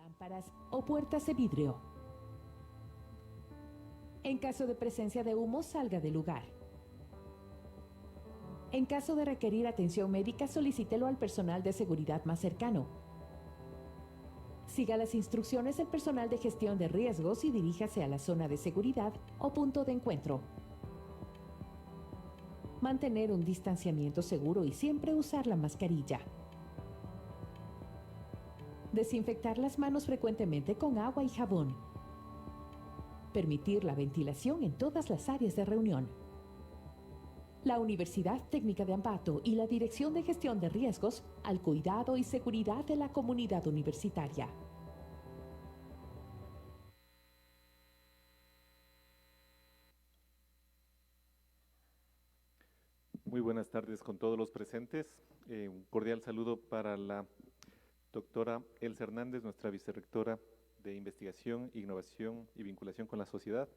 lámparas o puertas de vidrio. En caso de presencia de humo, salga del lugar. En caso de requerir atención médica, solicítelo al personal de seguridad más cercano. Siga las instrucciones del personal de gestión de riesgos y diríjase a la zona de seguridad o punto de encuentro. Mantener un distanciamiento seguro y siempre usar la mascarilla. Desinfectar las manos frecuentemente con agua y jabón. Permitir la ventilación en todas las áreas de reunión. La Universidad Técnica de Ambato y la Dirección de Gestión de Riesgos al cuidado y seguridad de la comunidad universitaria. Muy buenas tardes con todos los presentes. Un cordial saludo para la doctora Elsa Hernández, nuestra vicerrectora de Investigación, Innovación y Vinculación con la Sociedad.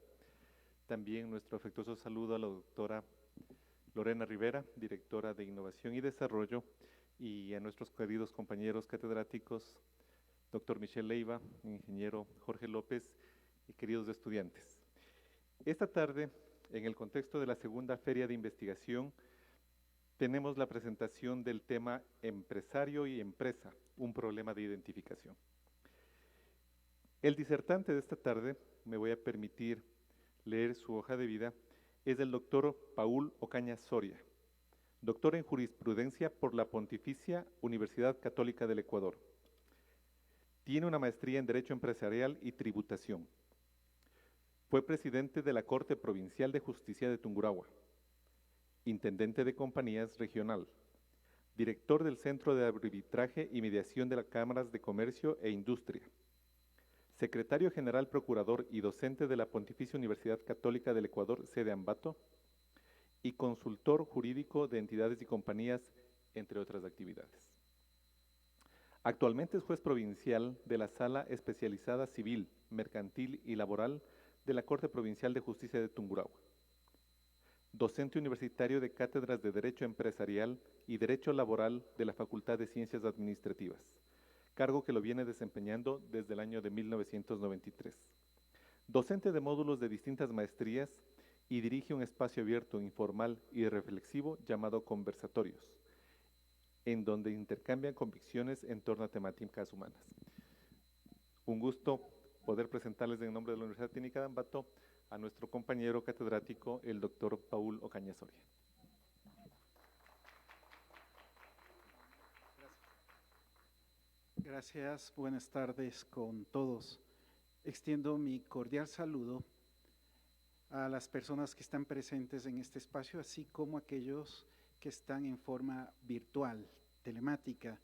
También nuestro afectuoso saludo a la doctora Lorena Rivera, directora de Innovación y Desarrollo, y a nuestros queridos compañeros catedráticos, doctor Michel Leiva, ingeniero Jorge López y queridos estudiantes. Esta tarde, en el contexto de la segunda Feria de Investigación, tenemos la presentación del tema Empresario y Empresa, un problema de identificación. El disertante de esta tarde, me voy a permitir leer su hoja de vida, es el doctor Paul Ocaña Soria, doctor en jurisprudencia por la Pontificia Universidad Católica del Ecuador. Tiene una maestría en Derecho Empresarial y Tributación. Fue presidente de la Corte Provincial de Justicia de Tungurahua, intendente de compañías regional, director del Centro de Arbitraje y Mediación de las Cámaras de Comercio e Industria, secretario general procurador y docente de la Pontificia Universidad Católica del Ecuador, sede Ambato, y consultor jurídico de entidades y compañías, entre otras actividades. Actualmente es juez provincial de la Sala Especializada Civil, Mercantil y Laboral de la Corte Provincial de Justicia de Tungurahua. Docente universitario de cátedras de Derecho Empresarial y Derecho Laboral de la Facultad de Ciencias Administrativas, cargo que lo viene desempeñando desde el año de 1993. Docente de módulos de distintas maestrías y dirige un espacio abierto, informal y reflexivo llamado Conversatorios, en donde intercambian convicciones en torno a temáticas humanas. Un gusto poder presentarles en nombre de la Universidad Técnica de Ambato a nuestro compañero catedrático, el doctor Paul Ocaña Soria. Gracias, buenas tardes con todos. Extiendo mi cordial saludo a las personas que están presentes en este espacio, así como a aquellos que están en forma virtual, telemática,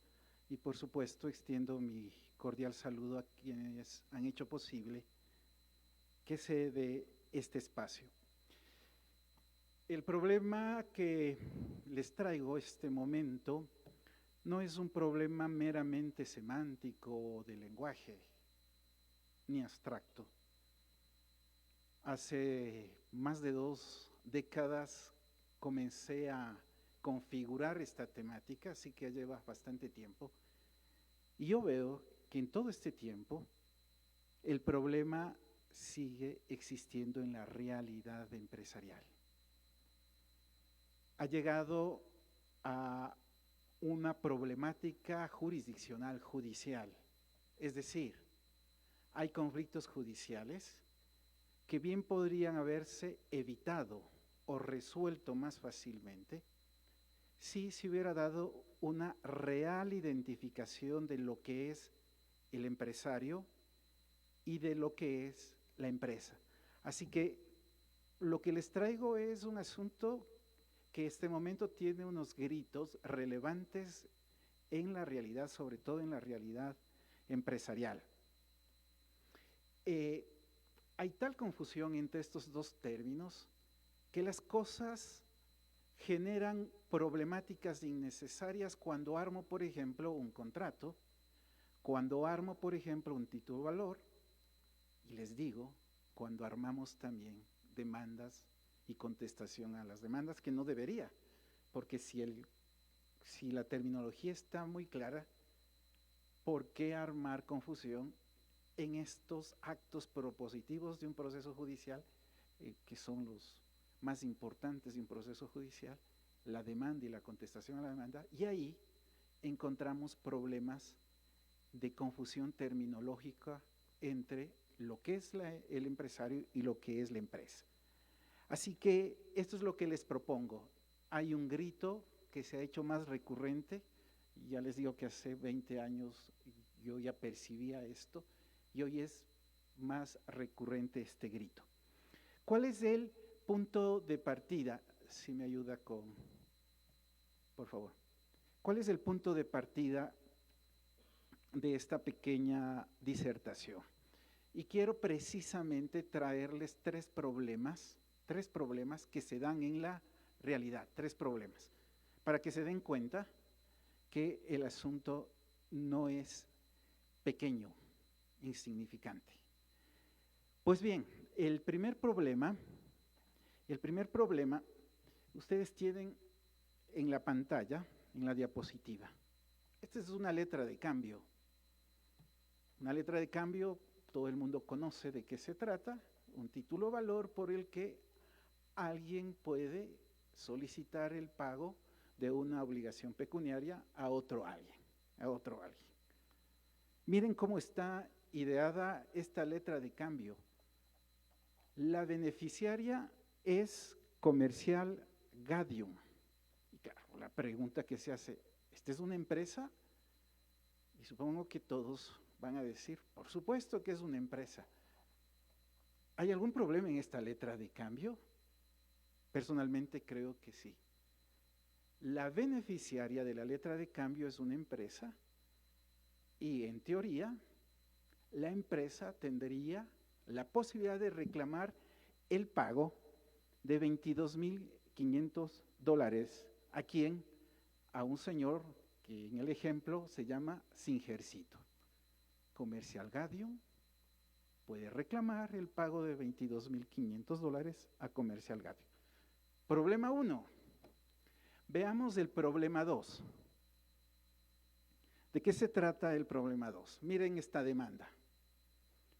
y por supuesto extiendo mi cordial saludo a quienes han hecho posible que se dé este espacio. El problema que les traigo este momento no es un problema meramente semántico o de lenguaje, ni abstracto. Hace más de 2 décadas comencé a configurar esta temática, así que lleva bastante tiempo. Y yo veo que en todo este tiempo el problema sigue existiendo en la realidad empresarial. Ha llegado a una problemática jurisdiccional judicial, es decir, hay conflictos judiciales que bien podrían haberse evitado o resuelto más fácilmente si se hubiera dado una real identificación de lo que es el empresario y de lo que es la empresa. Así que lo que les traigo es un asunto que este momento tiene unos gritos relevantes en la realidad, sobre todo en la realidad empresarial. Hay tal confusión entre estos dos términos que las cosas generan problemáticas innecesarias cuando armo, por ejemplo, un contrato, cuando armo, por ejemplo, un título de valor, y les digo, cuando armamos también demandas y contestación a las demandas, que no debería, porque si la terminología está muy clara, ¿por qué armar confusión en estos actos propositivos de un proceso judicial, que son los más importantes de un proceso judicial, la demanda y la contestación a la demanda, y ahí encontramos problemas de confusión terminológica entre lo que es el empresario y lo que es la empresa. Así que esto es lo que les propongo. Hay un grito que se ha hecho más recurrente, ya les digo que hace 20 años yo ya percibía esto, y hoy es más recurrente este grito. ¿Cuál es el punto de partida? Si me ayuda por favor. ¿Cuál es el punto de partida de esta pequeña disertación? Y quiero precisamente traerles tres problemas que se dan en la realidad, tres problemas, para que se den cuenta que el asunto no es pequeño, insignificante. Pues bien, el primer problema, ustedes tienen en la pantalla, en la diapositiva. Esta es una letra de cambio. Una letra de cambio, todo el mundo conoce de qué se trata, un título valor por el que alguien puede solicitar el pago de una obligación pecuniaria a otro alguien. Miren cómo está ideada esta letra de cambio. La beneficiaria es Comercial Gadium. Y claro, la pregunta que se hace, ¿esta es una empresa? Y supongo que todos van a decir, por supuesto que es una empresa. ¿Hay algún problema en esta letra de cambio? Personalmente creo que sí. La beneficiaria de la letra de cambio es una empresa y en teoría la empresa tendría la posibilidad de reclamar el pago de $22,500. ¿A quién? A un señor que en el ejemplo se llama Singercito. Comercial Gadium puede reclamar el pago de $22,500 a Comercial Gadium. Problema 1. Veamos el problema 2. ¿De qué se trata el problema 2? Miren esta demanda.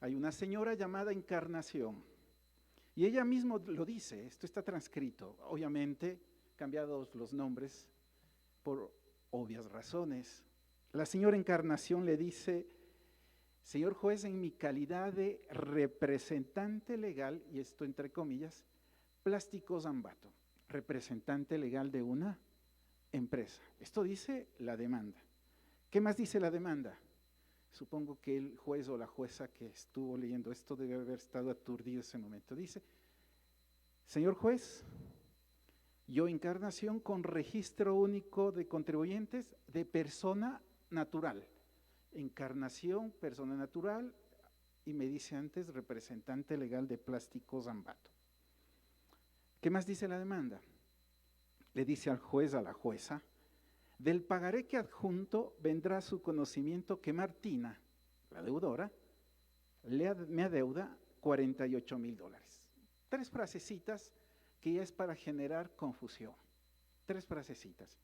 Hay una señora llamada Encarnación y ella misma lo dice, esto está transcrito, obviamente cambiados los nombres por obvias razones. La señora Encarnación le dice, señor juez, en mi calidad de representante legal, y esto entre comillas, Plásticos Ambato, representante legal de una empresa. Esto dice la demanda. ¿Qué más dice la demanda? Supongo que el juez o la jueza que estuvo leyendo esto debe haber estado aturdido en ese momento. Dice, señor juez, yo Encarnación con registro único de contribuyentes de persona natural. Encarnación, persona natural, y me dice antes representante legal de Plásticos Ambato. ¿Qué más dice la demanda? Le dice al juez, a la jueza, del pagaré que adjunto vendrá a su conocimiento que Martina, la deudora, me adeuda $48,000. Tres frasecitas que ya es para generar confusión. Tres frasecitas.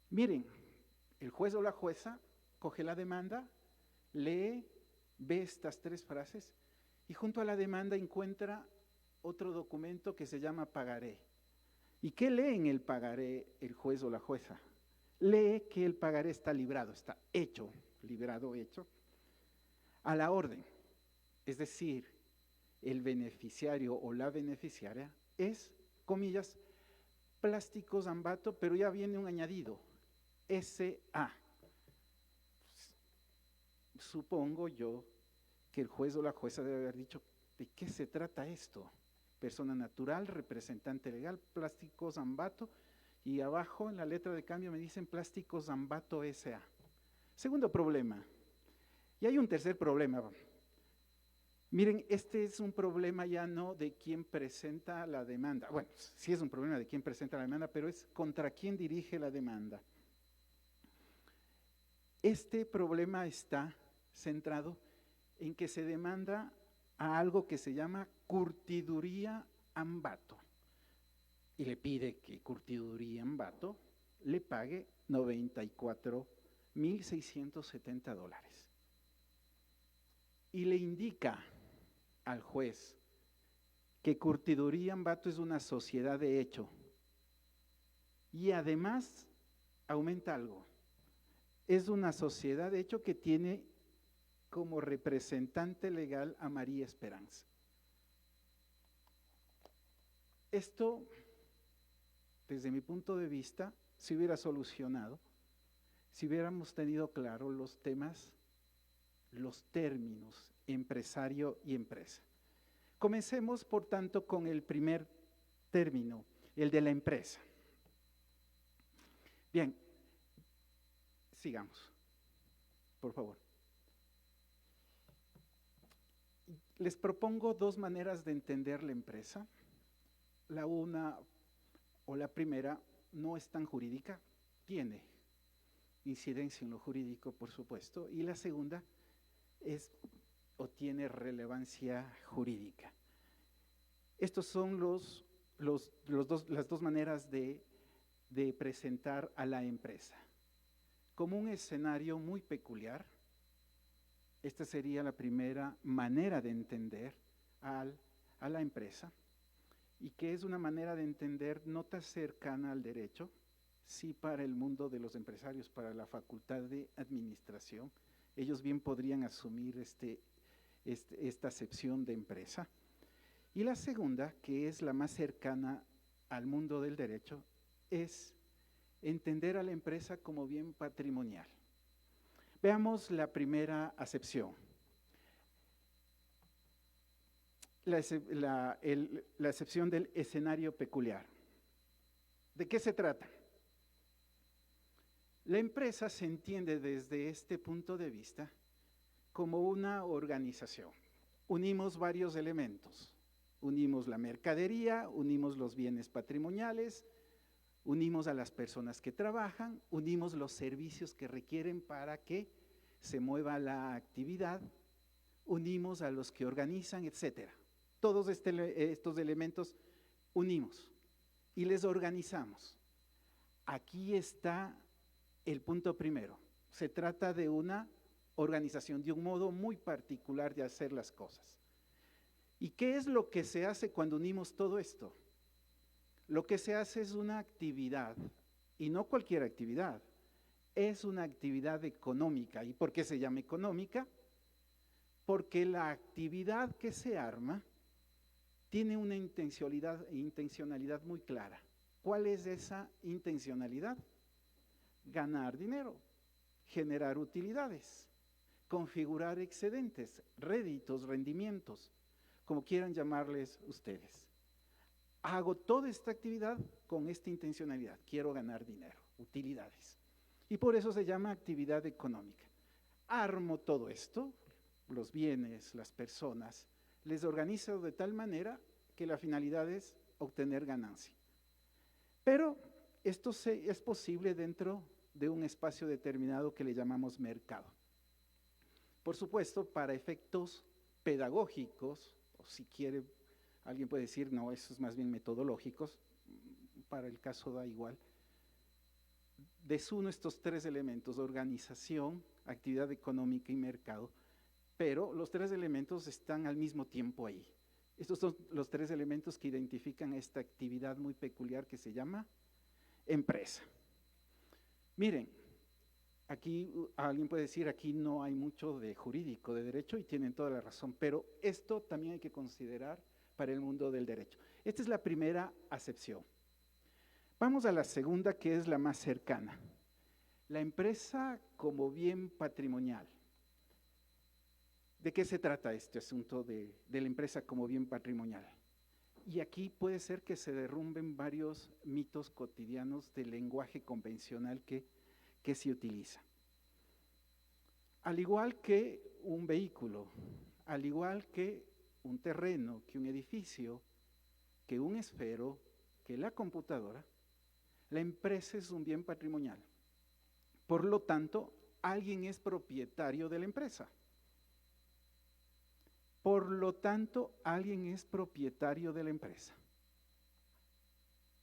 Miren, el juez o la jueza coge la demanda, lee, ve estas tres frases y junto a la demanda encuentra otro documento que se llama pagaré. ¿Y qué lee en el pagaré el juez o la jueza? Lee que el pagaré está librado, está hecho, librado, hecho, a la orden. Es decir, el beneficiario o la beneficiaria es, comillas, Plásticos Ambato, pero ya viene un añadido, S.A. Supongo yo que el juez o la jueza debe haber dicho, ¿de qué se trata esto? Persona natural, representante legal, Plásticos Ambato, y abajo en la letra de cambio me dicen Plásticos Ambato S.A. Segundo problema. Y hay un tercer problema. Miren, este es un problema ya no de quién presenta la demanda. Bueno, sí es un problema de quién presenta la demanda, pero es contra quién dirige la demanda. Este problema está centrado en que se demanda a algo que se llama Curtiduría Ambato. Y le pide que Curtiduría Ambato le pague $94,670. y le indica al juez que Curtiduría Ambato es una sociedad de hecho. Y además aumenta algo. Es una sociedad de hecho que tiene como representante legal a María Esperanza. Esto, desde mi punto de vista, se hubiera solucionado si hubiéramos tenido claro los temas, los términos, empresario y empresa. Comencemos, por tanto, con el primer término, el de la empresa. Bien, sigamos, por favor. Les propongo dos maneras de entender la empresa. La una o la primera no es tan jurídica, tiene incidencia en lo jurídico, por supuesto, y la segunda es o tiene relevancia jurídica. Estos son las dos maneras de presentar a la empresa. Como un escenario muy peculiar, esta sería la primera manera de entender a la empresa, y que es una manera de entender no tan cercana al derecho, sí para el mundo de los empresarios, para la facultad de administración. Ellos bien podrían asumir esta acepción de empresa. Y la segunda, que es la más cercana al mundo del derecho, es entender a la empresa como bien patrimonial. Veamos la primera acepción. La acepción del escenario peculiar. ¿De qué se trata? La empresa se entiende desde este punto de vista como una organización. Unimos varios elementos. Unimos la mercadería, unimos los bienes patrimoniales, unimos a las personas que trabajan, unimos los servicios que requieren para que se mueva la actividad, unimos a los que organizan, etcétera. Todos estos elementos unimos y les organizamos. Aquí está el punto primero. Se trata de una organización, de un modo muy particular de hacer las cosas. ¿Y qué es lo que se hace cuando unimos todo esto? Lo que se hace es una actividad, y no cualquier actividad, es una actividad económica. ¿Y por qué se llama económica? Porque la actividad que se arma tiene una intencionalidad muy clara. ¿Cuál es esa intencionalidad? Ganar dinero, generar utilidades, configurar excedentes, réditos, rendimientos, como quieran llamarles ustedes. Hago toda esta actividad con esta intencionalidad, quiero ganar dinero, utilidades. Y por eso se llama actividad económica. Armo todo esto, los bienes, las personas, les organizo de tal manera que la finalidad es obtener ganancia. Pero esto es posible dentro de un espacio determinado que le llamamos mercado. Por supuesto, para efectos pedagógicos, o si quiere, alguien puede decir, no, eso es más bien metodológicos, para el caso da igual. Desuno estos tres elementos, organización, actividad económica y mercado, pero los tres elementos están al mismo tiempo ahí. Estos son los tres elementos que identifican esta actividad muy peculiar que se llama empresa. Miren, aquí alguien puede decir, aquí no hay mucho de jurídico, de derecho, y tienen toda la razón, pero esto también hay que considerar para el mundo del derecho. Esta es la primera acepción. Vamos a la segunda, que es la más cercana. La empresa como bien patrimonial. ¿De qué se trata este asunto de la empresa como bien patrimonial? Y aquí puede ser que se derrumben varios mitos cotidianos del lenguaje convencional que se utiliza. Al igual que un vehículo, al igual que un terreno, que un edificio, que un esfero, que la computadora, la empresa es un bien patrimonial. Por lo tanto, alguien es propietario de la empresa. Por lo tanto, alguien es propietario de la empresa.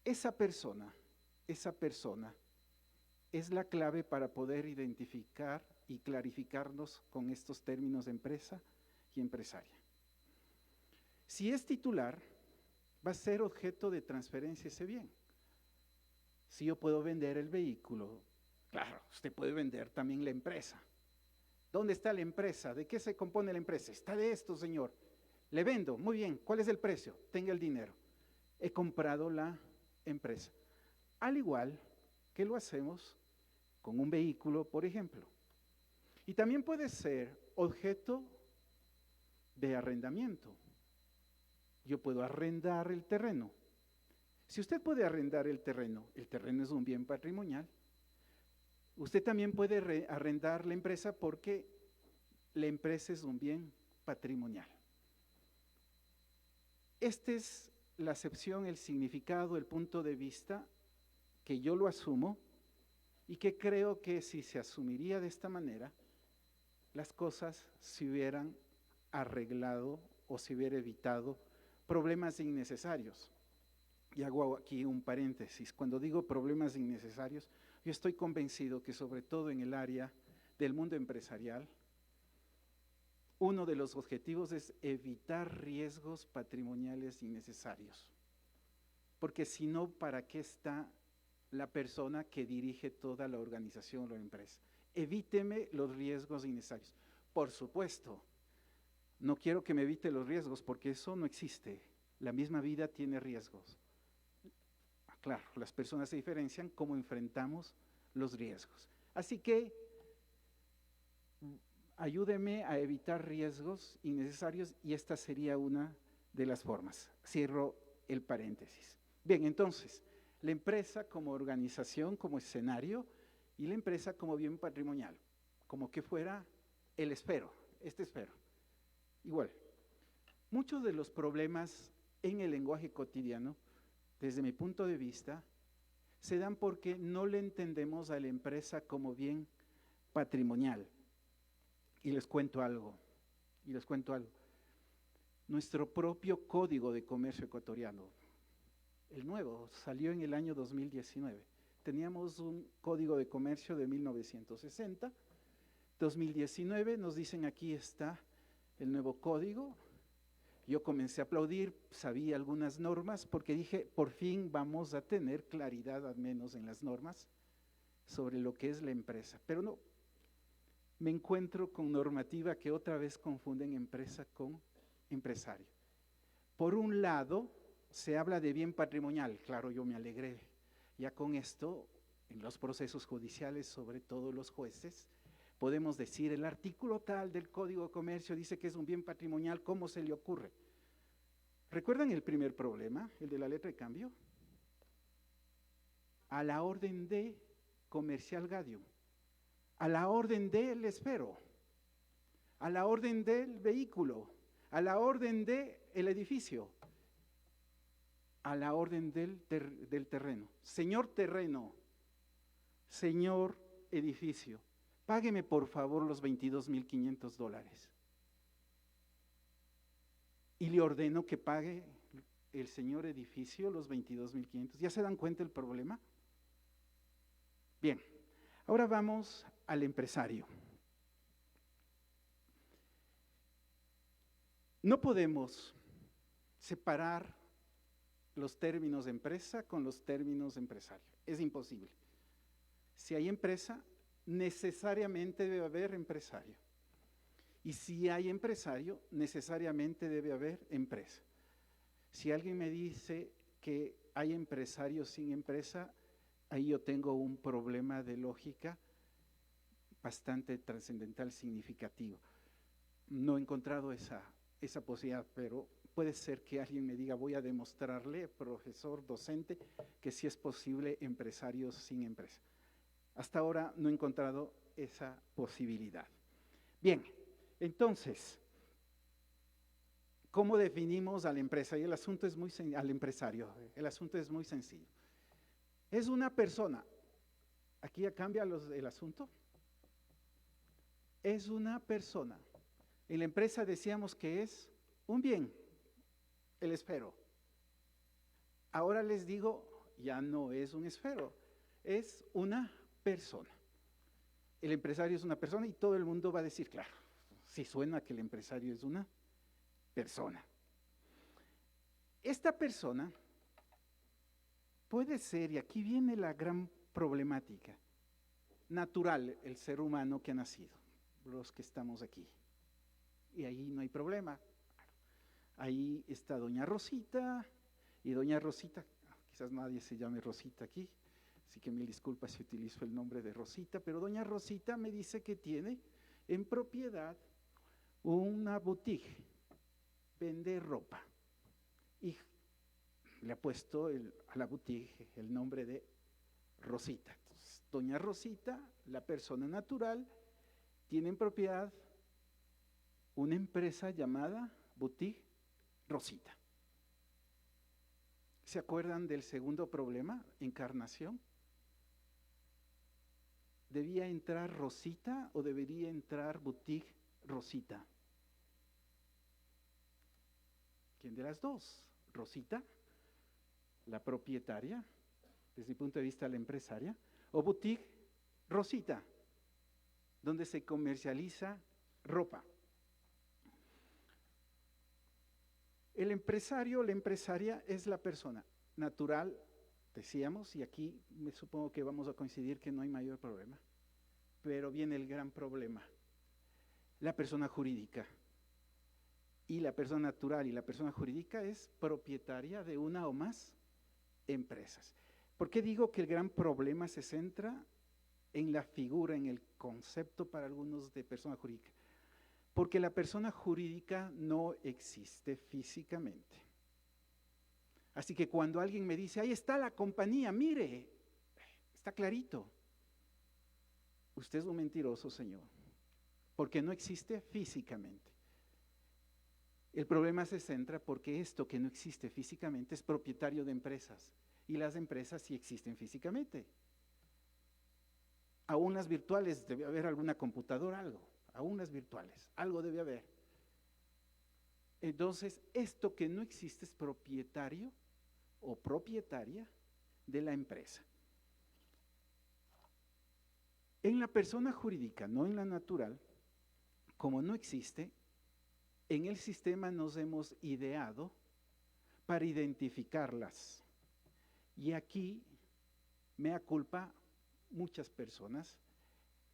Esa persona es la clave para poder identificar y clarificarnos con estos términos de empresa aquí empresaria. Si es titular, va a ser objeto de transferencia ese bien. Si yo puedo vender el vehículo, claro, usted puede vender también la empresa. ¿Dónde está la empresa? ¿De qué se compone la empresa? Está de esto, señor. Le vendo, muy bien, ¿cuál es el precio? Tenga el dinero. He comprado la empresa. Al igual que lo hacemos con un vehículo, por ejemplo. Y también puede ser objeto de arrendamiento. Yo puedo arrendar el terreno. Si usted puede arrendar el terreno es un bien patrimonial. Usted también puede arrendar la empresa porque la empresa es un bien patrimonial. Esta es la acepción, el significado, el punto de vista que yo lo asumo y que creo que si se asumiría de esta manera, las cosas se hubieran arreglado o se hubiera evitado problemas innecesarios. Y hago aquí un paréntesis. Cuando digo problemas innecesarios, yo estoy convencido que sobre todo en el área del mundo empresarial, uno de los objetivos es evitar riesgos patrimoniales innecesarios. Porque si no, ¿para qué está la persona que dirige toda la organización o la empresa? Evíteme los riesgos innecesarios. Por supuesto, no quiero que me evite los riesgos porque eso no existe. La misma vida tiene riesgos. Claro, las personas se diferencian cómo enfrentamos los riesgos. Así que ayúdeme a evitar riesgos innecesarios y esta sería una de las formas. Cierro el paréntesis. Bien, entonces, la empresa como organización, como escenario, y la empresa como bien patrimonial, como que fuera el esfero, este esfero. Igual, muchos de los problemas en el lenguaje cotidiano, desde mi punto de vista, se dan porque no le entendemos a la empresa como bien patrimonial. Y les cuento algo. Nuestro propio Código de Comercio Ecuatoriano, el nuevo, salió en el año 2019. Teníamos un Código de Comercio de 1960. 2019 nos dicen aquí está el nuevo código. Yo comencé a aplaudir, sabía algunas normas porque dije, por fin vamos a tener claridad al menos en las normas sobre lo que es la empresa. Pero no, me encuentro con normativa que otra vez confunden empresa con empresario. Por un lado, se habla de bien patrimonial, claro, yo me alegré. Ya con esto, en los procesos judiciales, sobre todo los jueces, podemos decir, el artículo tal del Código de Comercio dice que es un bien patrimonial, ¿cómo se le ocurre? ¿Recuerdan el primer problema, el de la letra de cambio? A la orden de Comercial Gadium, a la orden del esfero, a la orden del vehículo, a la orden del edificio, a la orden del terreno. Señor terreno, señor edificio, págueme por favor los $22,500. Y le ordeno que pague el señor edificio los $22,500. ¿Ya se dan cuenta del problema? Bien, ahora vamos al empresario. No podemos separar los términos de empresa con los términos de empresario. Es imposible. Si hay empresa, necesariamente debe haber empresario. Y si hay empresario, necesariamente debe haber empresa. Si alguien me dice que hay empresario sin empresa, ahí yo tengo un problema de lógica bastante trascendental, significativo. No he encontrado esa posibilidad, pero puede ser que alguien me diga, voy a demostrarle, profesor, docente, que sí es posible empresarios sin empresa. Hasta ahora no he encontrado esa posibilidad. Bien, entonces, ¿cómo definimos a la empresa? Y el asunto es al empresario, el asunto es muy sencillo. Es una persona, aquí ya cambia el asunto, es una persona. En la empresa decíamos que es un bien, el esfero. Ahora les digo, ya no es un esfero, es una persona. El empresario es una persona y todo el mundo va a decir, claro, si suena que el empresario es una persona. Esta persona puede ser, y aquí viene la gran problemática, natural, el ser humano que ha nacido, los que estamos aquí. Y ahí no hay problema. Ahí está doña Rosita, y doña Rosita, quizás nadie se llame Rosita aquí, así que mil disculpas si utilizo el nombre de Rosita, pero doña Rosita me dice que tiene en propiedad una boutique, vende ropa, y le ha puesto a la boutique el nombre de Rosita. Entonces, doña Rosita, la persona natural, tiene en propiedad una empresa llamada Boutique Rosita. ¿Se acuerdan del segundo problema? Encarnación. ¿Debía entrar Rosita o debería entrar Boutique Rosita? ¿Quién de las dos? Rosita, la propietaria, desde mi punto de vista la empresaria, o Boutique Rosita, donde se comercializa ropa. El empresario o la empresaria es la persona natural, decíamos, y aquí me supongo que vamos a coincidir que no hay mayor problema, pero viene el gran problema, la persona jurídica. Y la persona natural y la persona jurídica es propietaria de una o más empresas. ¿Por qué digo que el gran problema se centra en la figura, en el concepto para algunos de persona jurídica? Porque la persona jurídica no existe físicamente. Así que cuando alguien me dice, ahí está la compañía, mire, está clarito. Usted es un mentiroso, señor, porque no existe físicamente. El problema se centra porque esto que no existe físicamente es propietario de empresas, y las empresas sí existen físicamente. Aún las virtuales, debe haber alguna computadora, algo. Aún las virtuales, algo debe haber. Entonces, esto que no existe es propietario o propietaria de la empresa. En la persona jurídica, no en la natural, como no existe, en el sistema nos hemos ideado para identificarlas. Y aquí, mea culpa, muchas personas,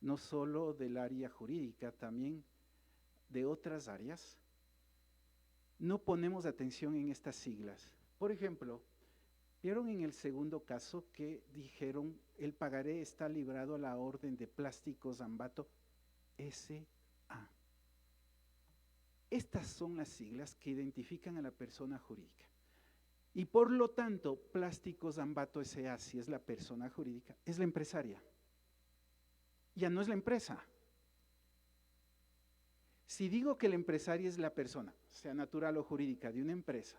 no solo del área jurídica, también de otras áreas, no ponemos atención en estas siglas. Por ejemplo, vieron en el segundo caso que dijeron el pagaré está librado a la orden de Plásticos Ambato S.A. Estas son las siglas que identifican a la persona jurídica. Y por lo tanto, Plásticos Ambato S.A., si es la persona jurídica, es la empresaria. Ya no es la empresa. Si digo que la empresaria es la persona, sea natural o jurídica, de una empresa,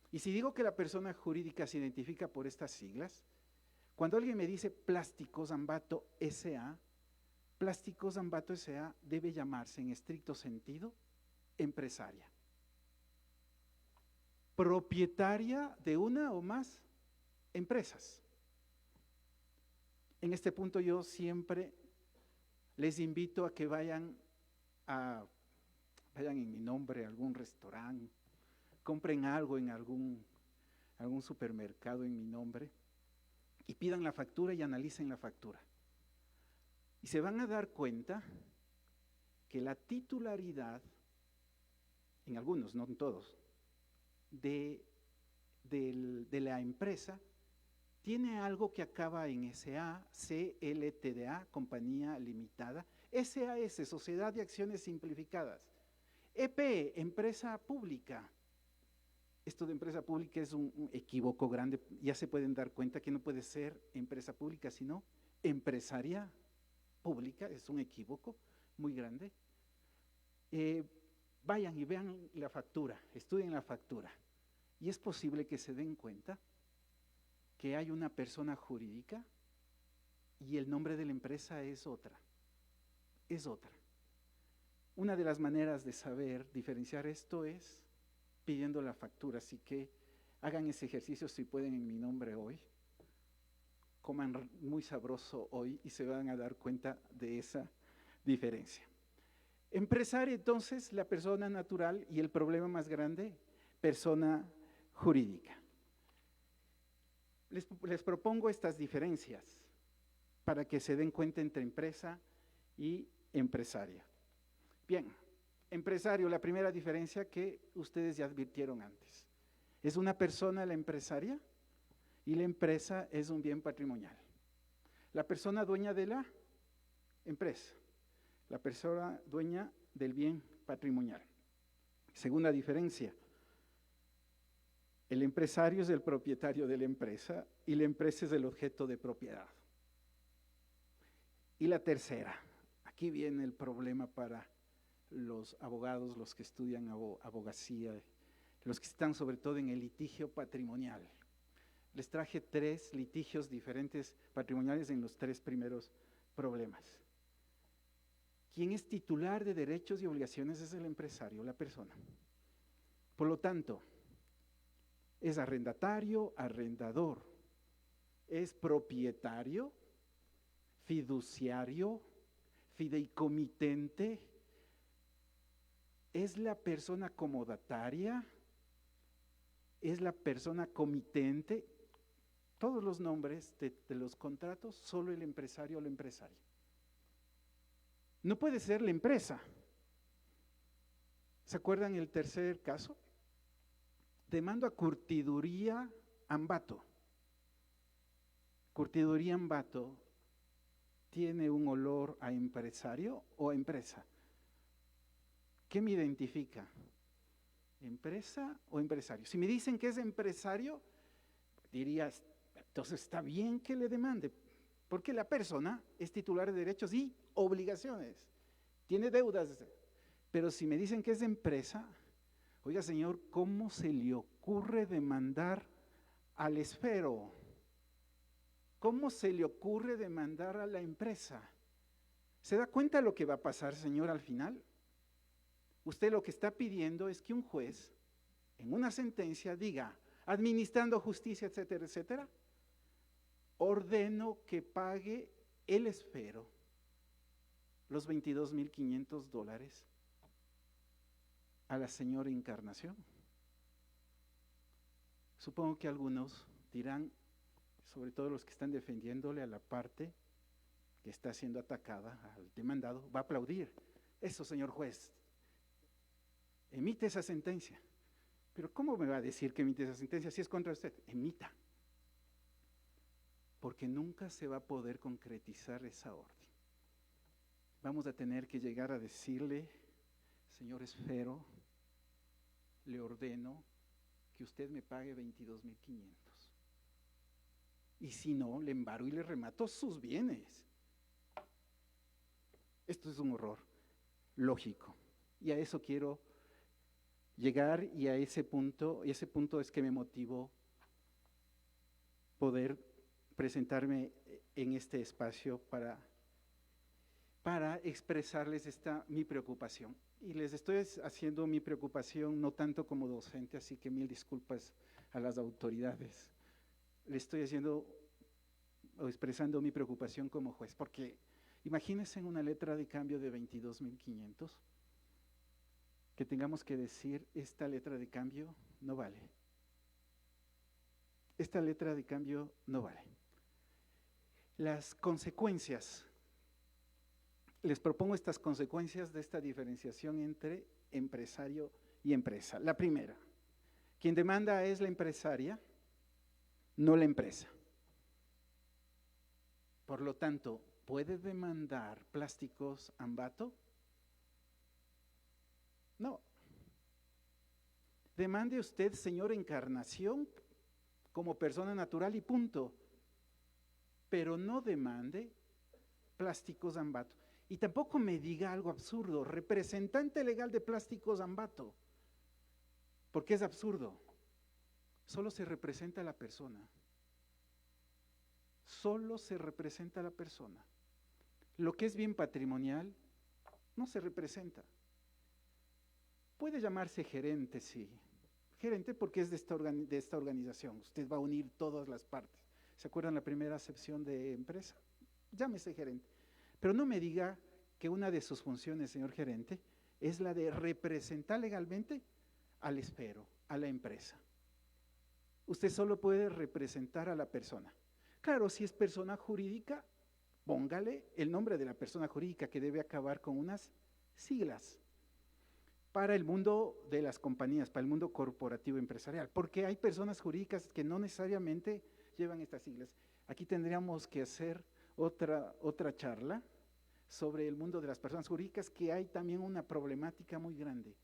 y si digo que la persona jurídica se identifica por estas siglas, cuando alguien me dice Plásticos Ambato S.A., Plásticos Ambato S.A. debe llamarse en estricto sentido empresaria. Propietaria de una o más empresas. En este punto yo siempre les invito a que vayan en mi nombre a algún restaurante, compren algo en algún supermercado en mi nombre y pidan la factura y analicen la factura. Y se van a dar cuenta que la titularidad, en algunos, no en todos, de la empresa tiene algo que acaba en S.A., CLTDA, Compañía Limitada, SAS, Sociedad de Acciones Simplificadas, EP, Empresa Pública. Esto de empresa pública es un equívoco grande, ya se pueden dar cuenta que no puede ser empresa pública, sino empresaria pública, es un equívoco muy grande. Vayan y vean la factura, estudien la factura, y es posible que se den cuenta que hay una persona jurídica y el nombre de la empresa es otra. Es otra. Una de las maneras de saber diferenciar esto es pidiendo la factura, así que hagan ese ejercicio si pueden en mi nombre hoy, coman muy sabroso hoy y se van a dar cuenta de esa diferencia. Empresario, entonces, la persona natural y el problema más grande, persona jurídica. Les propongo estas diferencias para que se den cuenta entre empresa y empresaria. Bien, empresario, la primera diferencia que ustedes ya advirtieron antes. Es una persona la empresaria y la empresa es un bien patrimonial. La persona dueña de la empresa, la persona dueña del bien patrimonial. Segunda diferencia, el empresario es el propietario de la empresa y la empresa es el objeto de propiedad. Y la tercera, aquí viene el problema para los abogados, los que estudian abogacía, los que están sobre todo en el litigio patrimonial. Les traje 3 litigios diferentes patrimoniales en los 3 primeros problemas. Quien es titular de derechos y obligaciones es el empresario, la persona. Por lo tanto, es arrendatario, arrendador, es propietario, fiduciario, fideicomitente, es la persona comodataria, es la persona comitente, todos los nombres de los contratos, solo el empresario o la empresaria. No puede ser la empresa. ¿Se acuerdan el tercer caso? Demando a Curtiduría Ambato. Curtiduría Ambato tiene un olor a empresario o a empresa. ¿Qué me identifica? ¿Empresa o empresario? Si me dicen que es empresario, diría, entonces está bien que le demande, porque la persona es titular de derechos y obligaciones, tiene deudas. Pero si me dicen que es empresa, oiga señor, ¿cómo se le ocurre demandar al esfero? ¿Cómo se le ocurre demandar a la empresa? ¿Se da cuenta de lo que va a pasar, señor, al final? Usted lo que está pidiendo es que un juez, en una sentencia, diga, administrando justicia, etcétera, etcétera, ordeno que pague el esfero los $22,500 a la señora Encarnación. Supongo que algunos dirán, sobre todo los que están defendiéndole a la parte que está siendo atacada, al demandado, va a aplaudir. Eso, señor juez, emite esa sentencia. Pero ¿cómo me va a decir que emite esa sentencia si es contra usted? Emita. Porque nunca se va a poder concretizar esa orden. Vamos a tener que llegar a decirle, señor esfero, le ordeno que usted me pague 22,500. Y si no, le embaro y le remato sus bienes. Esto es un horror lógico. Y a eso quiero llegar, y a ese punto es que me motivó poder presentarme en este espacio para expresarles mi preocupación. Y les estoy haciendo mi preocupación no tanto como docente, así que 1000 disculpas a las autoridades. Le estoy expresando mi preocupación como juez, porque imagínense en una letra de cambio de 22,500 que tengamos que decir, esta letra de cambio no vale. Esta letra de cambio no vale. Las consecuencias, les propongo estas consecuencias de esta diferenciación entre empresario y empresa. La primera, quien demanda es la empresaria, no la empresa. Por lo tanto, ¿puede demandar Plásticos Ambato? No. Demande usted, señor Encarnación, como persona natural y punto. Pero no demande Plásticos Ambato. Y tampoco me diga algo absurdo, representante legal de Plásticos Ambato, porque es absurdo. Solo se representa a la persona. Solo se representa a la persona. Lo que es bien patrimonial no se representa. Puede llamarse gerente, sí. Gerente porque es de esta organización. Usted va a unir todas las partes. ¿Se acuerdan la primera acepción de empresa? Llámese gerente. Pero no me diga que una de sus funciones, señor gerente, es la de representar legalmente al esfero, a la empresa. Usted solo puede representar a la persona. Claro, si es persona jurídica, póngale el nombre de la persona jurídica, que debe acabar con unas siglas para el mundo de las compañías, para el mundo corporativo empresarial, porque hay personas jurídicas que no necesariamente llevan estas siglas. Aquí tendríamos que hacer otra charla sobre el mundo de las personas jurídicas, que hay también una problemática muy grande,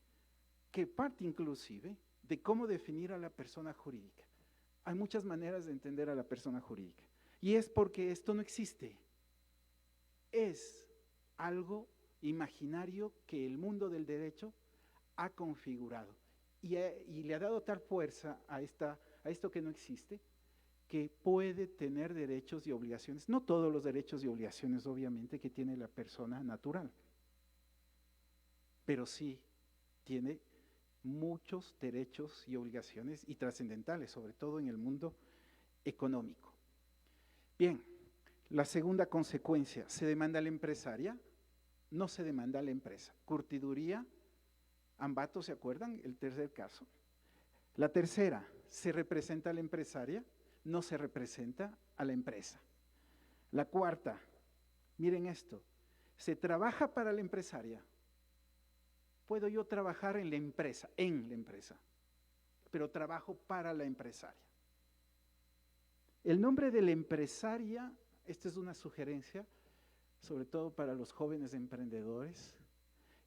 que parte inclusive de cómo definir a la persona jurídica. Hay muchas maneras de entender a la persona jurídica, y es porque esto no existe. Es algo imaginario que el mundo del derecho ha configurado y le ha dado tal fuerza a esto que no existe, que puede tener derechos y obligaciones, no todos los derechos y obligaciones obviamente que tiene la persona natural, pero sí tiene muchos derechos y obligaciones y trascendentales, sobre todo en el mundo económico. Bien, la segunda consecuencia, ¿se demanda a la empresaria? No se demanda a la empresa. Curtiduría, Ambato, ¿se acuerdan? El tercer caso. La tercera, ¿se representa a la empresaria? No se representa a la empresa. La cuarta, miren esto, ¿se trabaja para la empresaria? Puedo yo trabajar en la empresa, pero trabajo para la empresaria. El nombre de la empresaria, esta es una sugerencia, sobre todo para los jóvenes emprendedores.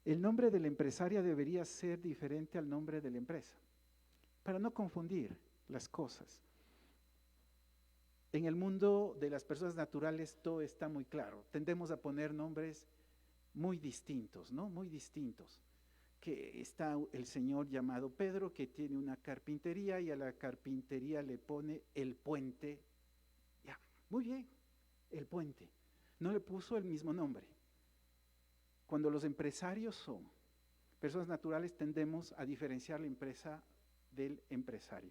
El nombre de la empresaria debería ser diferente al nombre de la empresa, para no confundir las cosas. En el mundo de las personas naturales todo está muy claro. Tendemos a poner nombres muy distintos, ¿no? Muy distintos. Que está el señor llamado Pedro, que tiene una carpintería, y a la carpintería le pone El Puente. Ya, muy bien, El Puente. No le puso el mismo nombre. Cuando los empresarios son personas naturales, tendemos a diferenciar la empresa del empresario.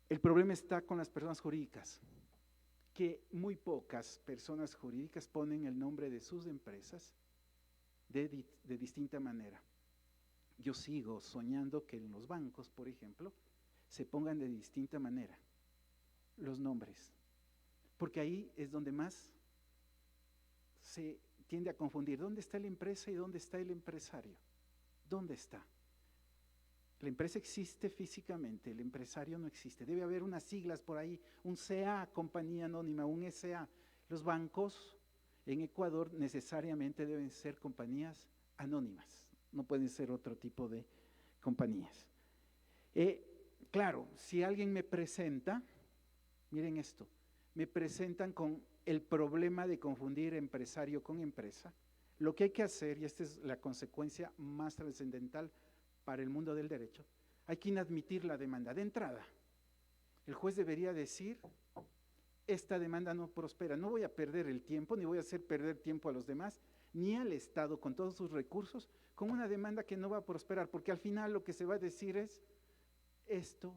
El problema está con las personas jurídicas, que muy pocas personas jurídicas ponen el nombre de sus empresas de distinta manera. Yo sigo soñando que en los bancos, por ejemplo, se pongan de distinta manera los nombres, porque ahí es donde más se tiende a confundir. ¿Dónde está la empresa y dónde está el empresario? ¿Dónde está? La empresa existe físicamente, el empresario no existe. Debe haber unas siglas por ahí, un CA, compañía anónima, un SA. Los bancos en Ecuador necesariamente deben ser compañías anónimas, no pueden ser otro tipo de compañías. Claro, si alguien me presenta, miren esto, me presentan con el problema de confundir empresario con empresa, lo que hay que hacer, y esta es la consecuencia más trascendental para el mundo del derecho, hay que inadmitir la demanda de entrada. El juez debería decir, esta demanda no prospera, no voy a perder el tiempo, ni voy a hacer perder tiempo a los demás, ni al Estado con todos sus recursos, con una demanda que no va a prosperar, porque al final lo que se va a decir es, esto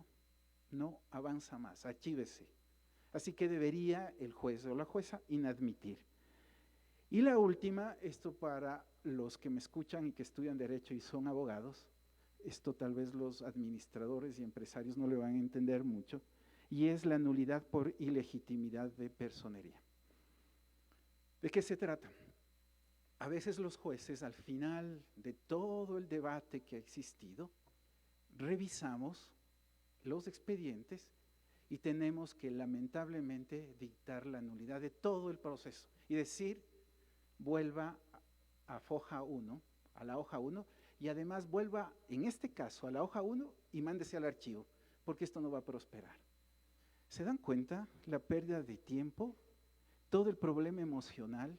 no avanza más, archívese. Así que debería el juez o la jueza inadmitir. Y la última, esto para los que me escuchan y que estudian Derecho y son abogados, esto tal vez los administradores y empresarios no le van a entender mucho, y es la nulidad por ilegitimidad de personería. ¿De qué se trata? A veces los jueces, al final de todo el debate que ha existido, revisamos los expedientes y tenemos que lamentablemente dictar la nulidad de todo el proceso y decir, vuelva a la hoja 1, y además vuelva, en este caso, a la hoja 1 y mándese al archivo, porque esto no va a prosperar. ¿Se dan cuenta la pérdida de tiempo? Todo el problema emocional.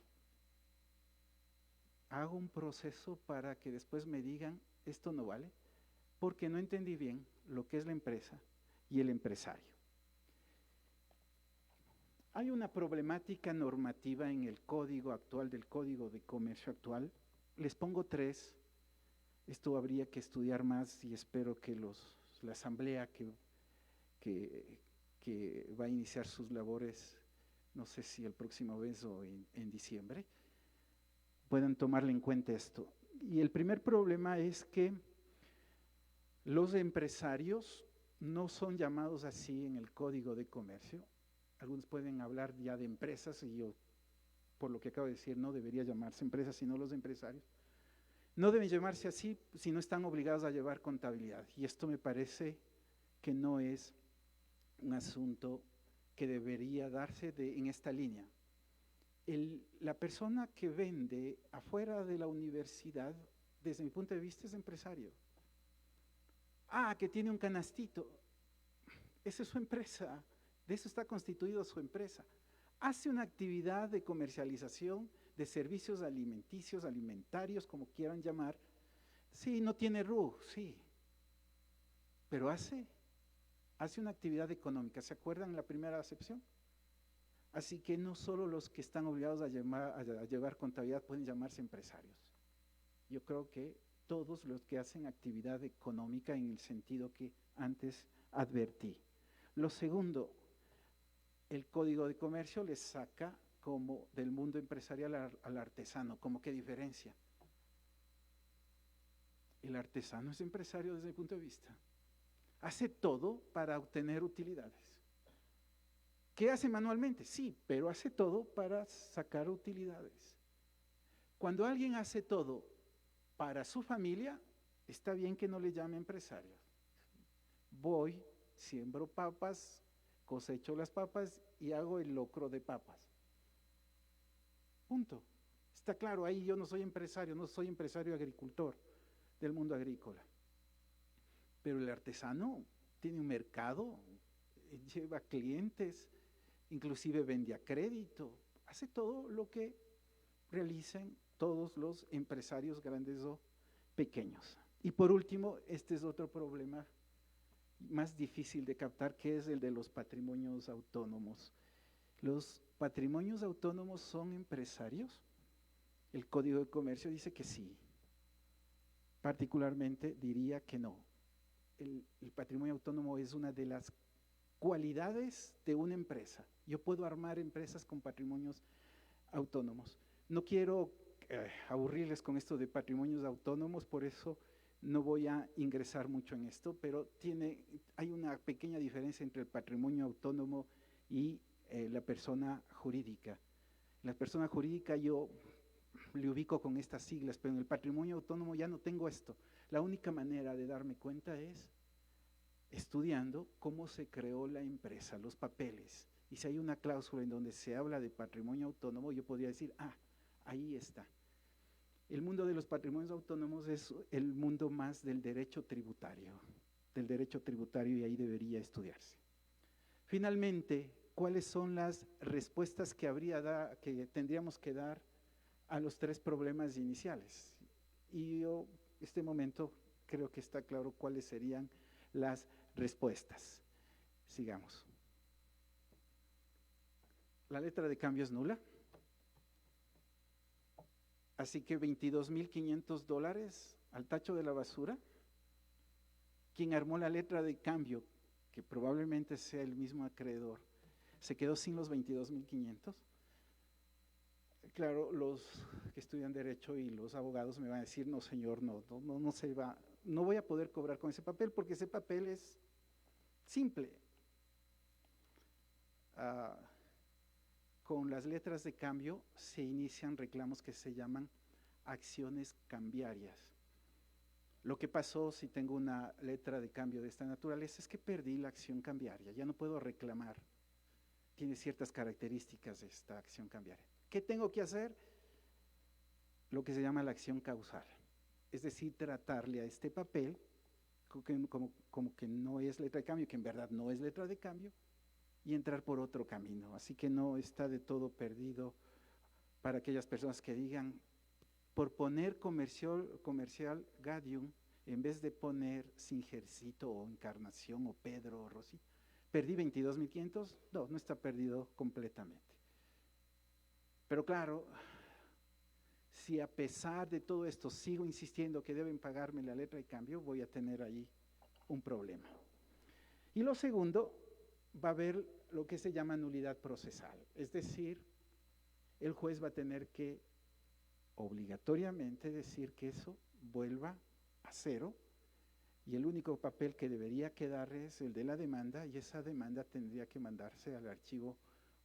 Hago un proceso para que después me digan, esto no vale, porque no entendí bien lo que es la empresa y el empresario. Hay una problemática normativa en el código actual, del Código de Comercio actual. Les pongo 3. Esto habría que estudiar más y espero que la asamblea que va a iniciar sus labores, no sé si el próximo mes o en diciembre, puedan tomarle en cuenta esto. Y el primer problema es que los empresarios no son llamados así en el Código de Comercio. Algunos pueden hablar ya de empresas y yo, por lo que acabo de decir, no debería llamarse empresas, sino los empresarios. No deben llamarse así si no están obligados a llevar contabilidad. Y esto me parece que no es un asunto que debería darse en esta línea. La persona que vende afuera de la universidad, desde mi punto de vista, es empresario. Ah, que tiene un canastito. Esa es su empresa. De eso está constituido su empresa. Hace una actividad de comercialización de servicios alimenticios, alimentarios, como quieran llamar. Sí, no tiene RU, sí. Pero hace una actividad económica. ¿Se acuerdan la primera acepción? Así que no solo los que están obligados a llevar contabilidad pueden llamarse empresarios. Yo creo que todos los que hacen actividad económica en el sentido que antes advertí. Lo segundo, el Código de Comercio les saca como del mundo empresarial al artesano. ¿Cómo qué diferencia? El artesano es empresario desde mi punto de vista. Hace todo para obtener utilidades. ¿Qué hace manualmente? Sí, pero hace todo para sacar utilidades. Cuando alguien hace todo para su familia, está bien que no le llame empresario. Voy, siembro papas, cosecho las papas y hago el locro de papas. Punto. Está claro, ahí yo no soy empresario agricultor del mundo agrícola. Pero el artesano tiene un mercado, lleva clientes, inclusive vende a crédito, hace todo lo que realicen todos los empresarios grandes o pequeños. Y por último, este es otro problema más difícil de captar, que es el de los patrimonios autónomos. ¿Los patrimonios autónomos son empresarios? El Código de Comercio dice que sí. Particularmente diría que no. El patrimonio autónomo es una de las cualidades de una empresa. Yo puedo armar empresas con patrimonios autónomos. No quiero aburrirles con esto de patrimonios autónomos, por eso no voy a ingresar mucho en esto, pero hay una pequeña diferencia entre el patrimonio autónomo y la persona jurídica. La persona jurídica yo le ubico con estas siglas, pero en el patrimonio autónomo ya no tengo esto. La única manera de darme cuenta es estudiando cómo se creó la empresa, los papeles. Y si hay una cláusula en donde se habla de patrimonio autónomo, yo podría decir, ahí está. El mundo de los patrimonios autónomos es el mundo más del derecho tributario, y ahí debería estudiarse. Finalmente, ¿cuáles son las respuestas que tendríamos que dar a los tres problemas iniciales? Y yo, este momento, creo que está claro cuáles serían las respuestas. Sigamos. La letra de cambio es nula. Así que $22,500 al tacho de la basura. Quien armó la letra de cambio, que probablemente sea el mismo acreedor, se quedó sin los 22,500. Claro, los que estudian Derecho y los abogados me van a decir, no señor, no voy a poder cobrar con ese papel porque ese papel es simple. Con las letras de cambio se inician reclamos que se llaman acciones cambiarias. Lo que pasó si tengo una letra de cambio de esta naturaleza es que perdí la acción cambiaria, ya no puedo reclamar. Tiene ciertas características esta acción cambiaria. ¿Qué tengo que hacer? Lo que se llama la acción causal, es decir, tratarle a este papel como que no es letra de cambio, que en verdad no es letra de cambio, y entrar por otro camino. Así que no está de todo perdido para aquellas personas que digan, por poner comercial Gadium, en vez de poner Singercito o Encarnación o Pedro o Rosy, ¿perdí 22,500? No está perdido completamente. Pero claro, si a pesar de todo esto sigo insistiendo que deben pagarme la letra de cambio, voy a tener ahí un problema. Y lo segundo, va a haber lo que se llama nulidad procesal, es decir, el juez va a tener que obligatoriamente decir que eso vuelva a cero y el único papel que debería quedar es el de la demanda y esa demanda tendría que mandarse al archivo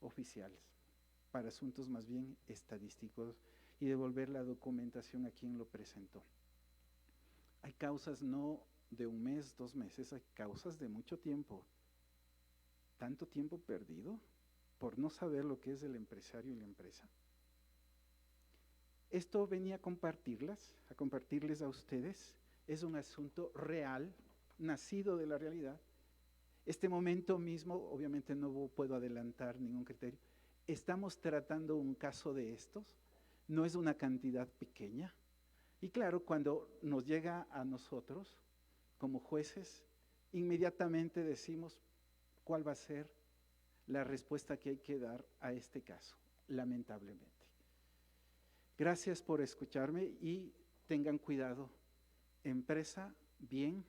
oficial para asuntos más bien estadísticos y devolver la documentación a quien lo presentó. Hay causas no de un mes, 2 meses, hay causas de mucho tiempo. Tanto tiempo perdido por no saber lo que es el empresario y la empresa. Esto venía a compartirles a ustedes. Es un asunto real, nacido de la realidad. Este momento mismo, obviamente no puedo adelantar ningún criterio. Estamos tratando un caso de estos. No es una cantidad pequeña. Y claro, cuando nos llega a nosotros, como jueces, inmediatamente decimos cuál va a ser la respuesta que hay que dar a este caso, lamentablemente. Gracias por escucharme y tengan cuidado. Empresa, bien,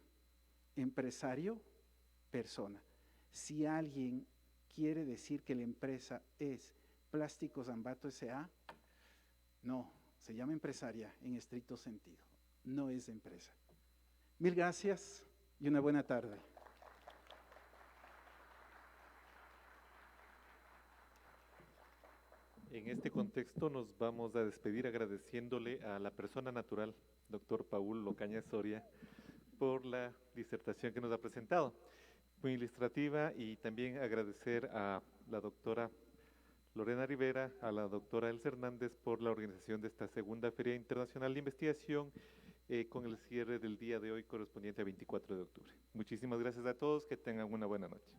empresario, persona. Si alguien quiere decir que la empresa es Plásticos Ambato S.A., no, se llama empresaria en estricto sentido, no es empresa. Mil gracias y una buena tarde. En este contexto nos vamos a despedir agradeciéndole a la persona natural, doctor Paul Ocaña Soria, por la disertación que nos ha presentado. Muy ilustrativa y también agradecer a la doctora Lorena Rivera, a la doctora Elsa Hernández por la organización de esta segunda Feria Internacional de Investigación con el cierre del día de hoy correspondiente a 24 de octubre. Muchísimas gracias a todos, que tengan una buena noche.